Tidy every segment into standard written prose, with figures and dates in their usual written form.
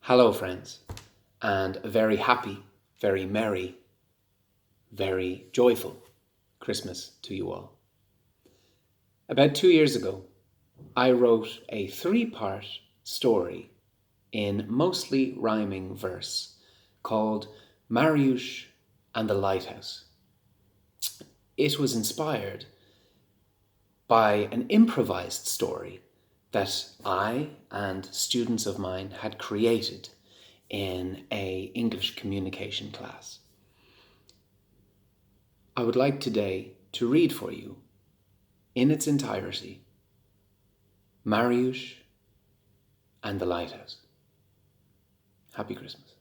Hello, friends, and a very happy, very merry, very joyful Christmas to you all. About 2 years ago, I wrote a 3-part story in mostly rhyming verse called Mariusz and the Lighthouse. It was inspired by an improvised story that I and students of mine had created in an English communication class. I would like today to read for you, in its entirety, Mariusz and the Lighthouse. Happy Christmas.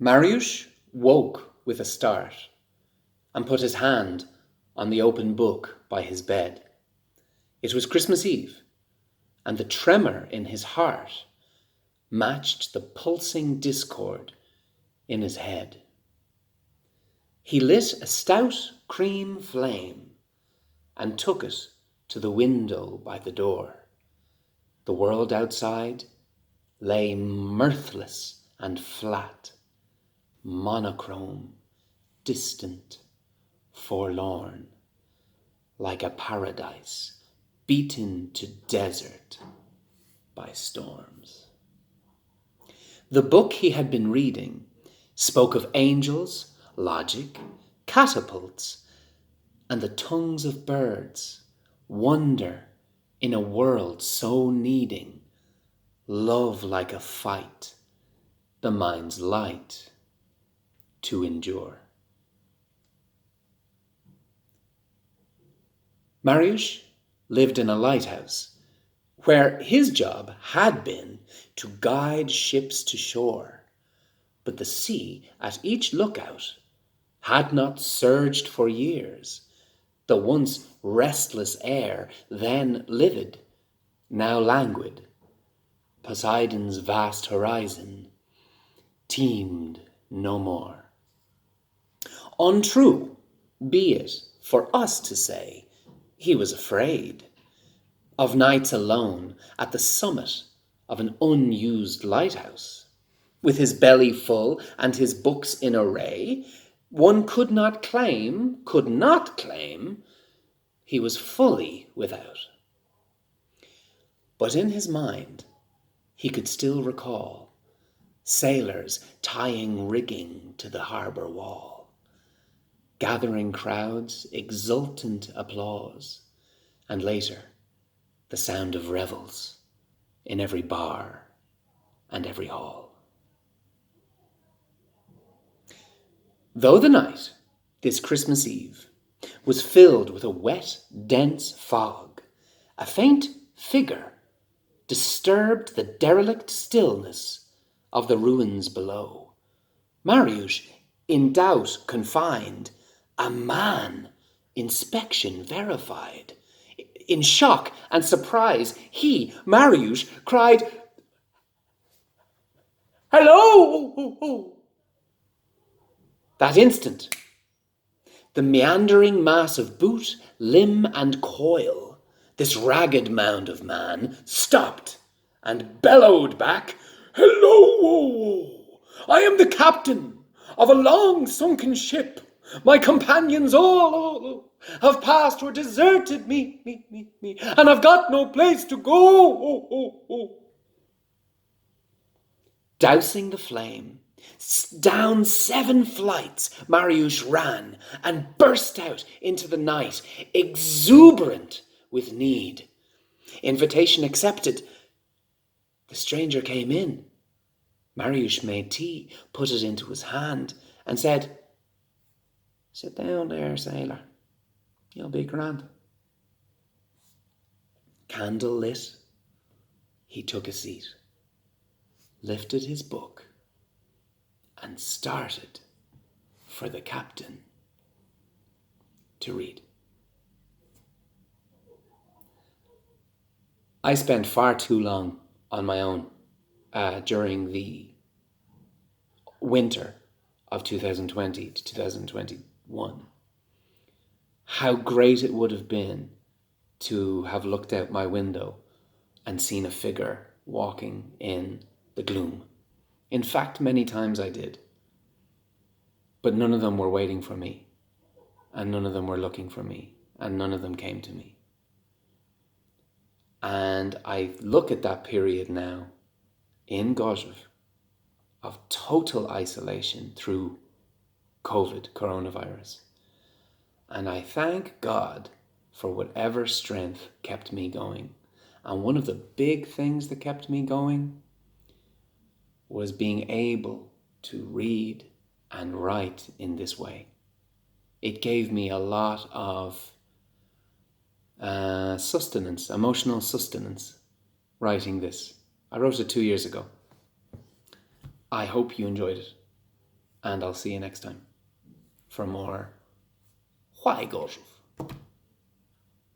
Mariusz woke with a start and put his hand on the open book by his bed. It was Christmas Eve, and the tremor in his heart matched the pulsing discord in his head. He lit a stout cream flame and took it to the window by the door. The world outside lay mirthless and flat, monochrome, distant, forlorn, like a paradise beaten to desert by storms. The book he had been reading spoke of angels, logic, catapults, and the tongues of birds, wonder in a world so needing, love like a fight, the mind's light to endure. Mariusz lived in a lighthouse where his job had been to guide ships to shore, but the sea at each lookout had not surged for years. The once restless air, then livid, now languid, Poseidon's vast horizon, teemed no more. Untrue be it for us to say he was afraid of nights alone at the summit of an unused lighthouse. With his belly full and his books in array, one could not claim he was fully without. But in his mind, he could still recall sailors tying rigging to the harbour wall, gathering crowds, exultant applause, and later, the sound of revels in every bar and every hall. Though the night, this Christmas Eve, was filled with a wet, dense fog, a faint figure disturbed the derelict stillness of the ruins below. Mariusz, in doubt confined, a man, inspection verified. In shock and surprise, he, Mariusz, cried, "Hello!" That instant, the meandering mass of boot, limb, and coil, this ragged mound of man, stopped and bellowed back, "Hello! I am the captain of a long-sunken ship. My companions all have passed or deserted me, and I've got no place to go." Dousing the flame, down 7 flights Mariusz ran and burst out into the night, exuberant with need. Invitation accepted. The stranger came in. Mariusz made tea, put it into his hand, and said, "Sit down there, sailor. You'll be grand." Candle lit, he took a seat, lifted his book, and started for the captain to read. I spent far too long on my own during the winter of 2020 to 2021. How great it would have been to have looked out my window and seen a figure walking in the gloom. In fact, many times I did. But none of them were waiting for me, and none of them were looking for me, and none of them came to me. And I look at that period now in Gorzów of total isolation through coronavirus. And I thank God for whatever strength kept me going. And one of the big things that kept me going was being able to read and write in this way. It gave me a lot of sustenance, emotional sustenance, writing this. I wrote it 2 years ago. I hope you enjoyed it. And I'll see you next time for more Why Gorzów?